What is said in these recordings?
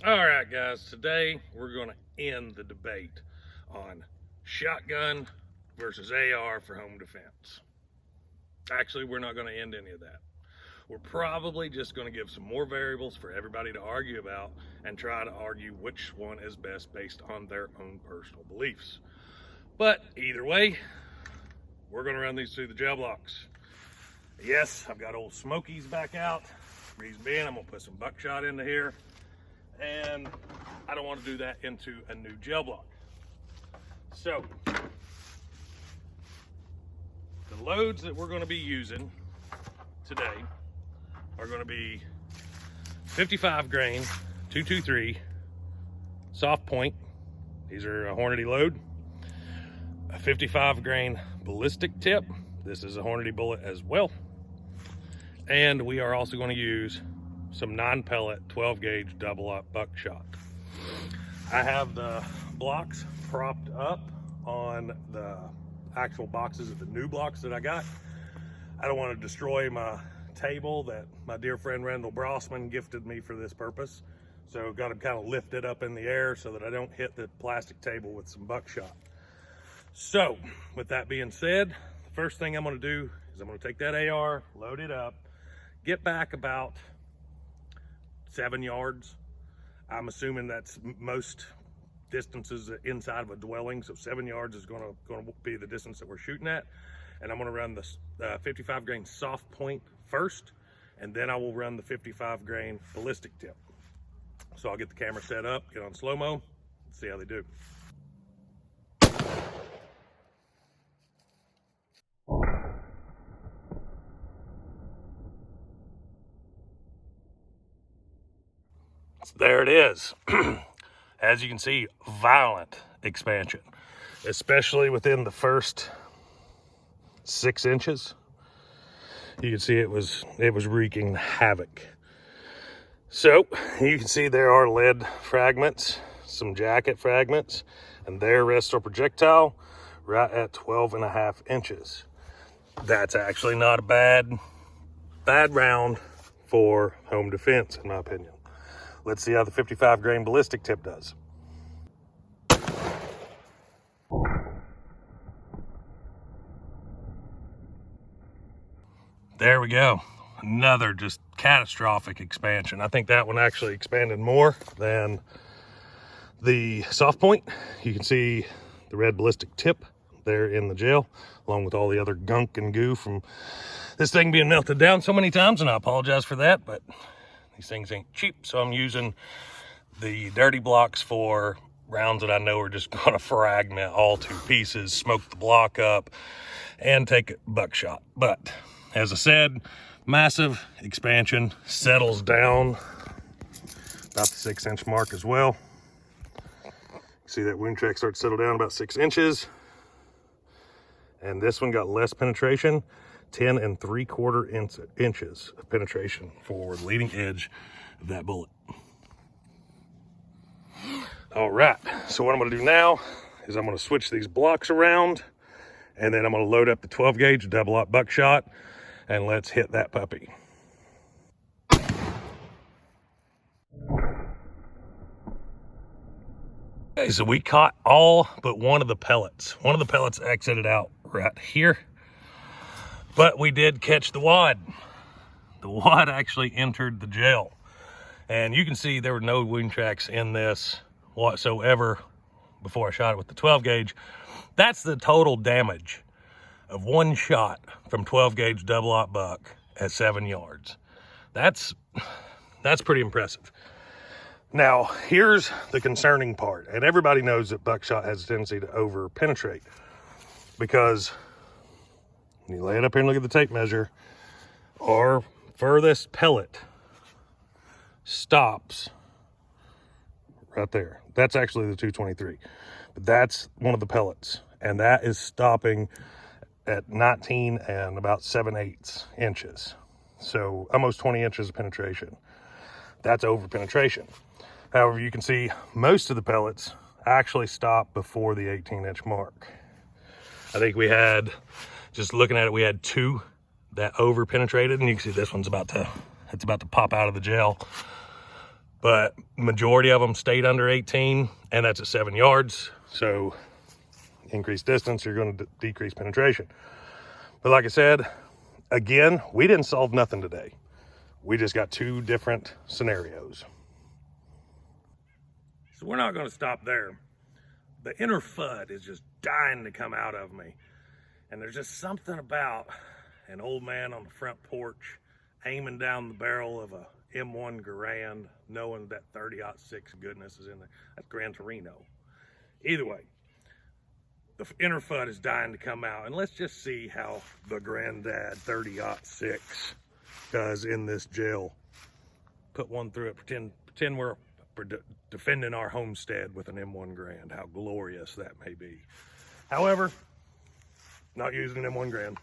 All right, guys, today we're going to end the debate on shotgun versus AR for home defense. Actually, we're not going to end any of that. We're probably just going to give some more variables for everybody to argue about and try to argue which one is best based on their own personal beliefs. But either way, we're going to run these through the gel blocks. Yes, I've got old Smokies back out. Reason being, I'm going to put some buckshot into here. And I don't want to do that into a new gel block. So, the loads that we're going to be using today are going to be 55 grain 223 soft point. These are a Hornady load. A 55 grain ballistic tip. This is a Hornady bullet as well. And we are also going to use some non-pellet 12 gauge double up buckshot. I have the blocks propped up on the actual boxes of the new blocks that I got. I don't want to destroy my table that my dear friend Randall Brossman gifted me for this purpose. So got them kind of lifted up in the air so that I don't hit the plastic table with some buckshot. So with that being said, the first thing I'm going to do is I'm going to take that AR, load it up, get back about 7 yards. I'm assuming that's most distances inside of a dwelling, so 7 yards is going to be the distance that we're shooting at. And I'm going to run the 55 grain soft point first, and then I will run the 55 grain ballistic tip. So I'll get the camera set up, get on slow-mo, see how they do. There it is. As you can see, violent expansion, especially within the first 6 inches. You can see it was wreaking havoc. So you can see there are lead fragments, some jacket fragments, and there rests our projectile right at 12.5 inches. That's actually not a bad round for home defense, in my opinion. Let's see how the 55 grain ballistic tip does. There we go. Another just catastrophic expansion. I think that one actually expanded more than the soft point. You can see the red ballistic tip there in the gel, along with all the other gunk and goo from this thing being melted down so many times, and I apologize for that, but these things ain't cheap, so I'm using the dirty blocks for rounds that I know are just gonna fragment all to pieces, smoke the block up, and take buckshot. But as I said, massive expansion, settles down about the 6 inch mark as well. See that wound track starts to settle down about 6 inches. And this one got less penetration, 10 3/4 inches of penetration for the leading edge of that bullet. All right, so what I'm gonna do now is I'm gonna switch these blocks around, and then I'm gonna load up the 12 gauge double up buckshot, and let's hit that puppy. Okay, so we caught all but one of the pellets. One of the pellets exited out right here, but we did catch the wad. The wad actually entered the gel, and you can see there were no wound tracks in this whatsoever before I shot it with the 12 gauge. That's the total damage of one shot from 12 gauge double aught buck at 7 yards. That's pretty impressive. Now, here's the concerning part, and everybody knows that buckshot has a tendency to over penetrate, because when you lay it up here and look at the tape measure, our furthest pellet stops right there. That's actually the 223, but that's one of the pellets, and that is stopping at 19 and about 7/8 inches. So almost 20 inches of penetration. That's over penetration. However, you can see most of the pellets actually stop before the 18 inch mark. I think we had, just looking at it, we had 2 that over penetrated, and you can see this one's about to pop out of the gel. but majority of them stayed under 18, and that's at 7 yards. So increased distance, you're going to decrease penetration. But like I said, again, we didn't solve nothing today. We just got two different scenarios. So we're not going to stop there. The inner FUD is just dying to come out of me. And there's just something about an old man on the front porch aiming down the barrel of a M1 Garand, knowing that 30-06 goodness is in there. That's Gran Torino. Either way, the inner FUD is dying to come out. And let's just see how the Granddad 30-06 does in this gel. Put one through it, pretend we're defending our homestead with an M1 Garand, how glorious that may be. However, not using an M1 Garand.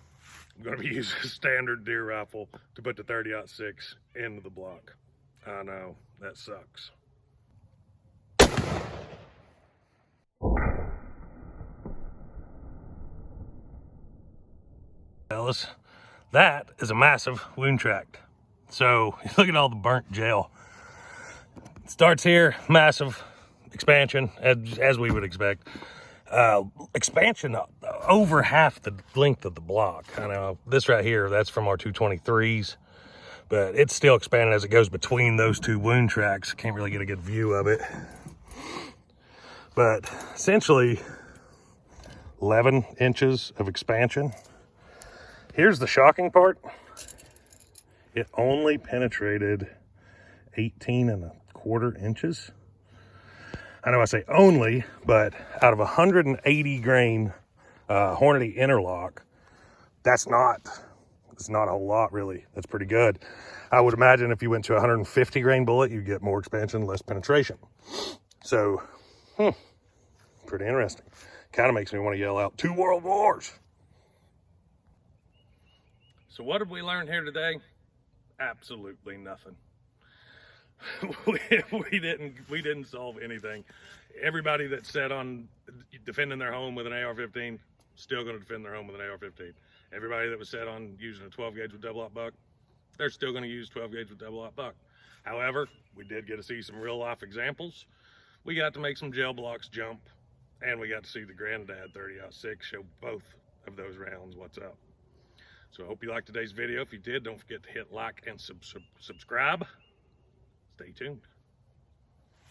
I'm going to be using a standard deer rifle to put the 30-06 into the block. I know, that sucks. Fellas, that is a massive wound tract. So look at all the burnt gel. It starts here, massive expansion, as we would expect. Expansion over half the length of the block. I know this right here, that's from our 223s, but it's still expanding as it goes between those two wound tracks. Can't really get a good view of it. But essentially 11 inches of expansion. Here's the shocking part. It only penetrated 18¼ inches. I know I say only, but out of 180 grain Hornady interlock, it's not a whole lot really. That's pretty good. I would imagine if you went to 150 grain bullet, you'd get more expansion, less penetration. So, pretty interesting. Kind of makes me want to yell out 2 world wars. So what did we learn here today? Absolutely nothing. we didn't solve anything. Everybody that set on defending their home with an AR-15, still going to defend their home with an AR-15. Everybody that was set on using a 12 gauge with double-aught buck, they're still going to use 12 gauge with double-aught buck. However, we did get to see some real life examples. We got to make some gel blocks jump, and we got to see the Granddad 30-06 show both of those rounds what's up. So I hope you liked today's video. If you did, don't forget to hit like and subscribe. Stay tuned.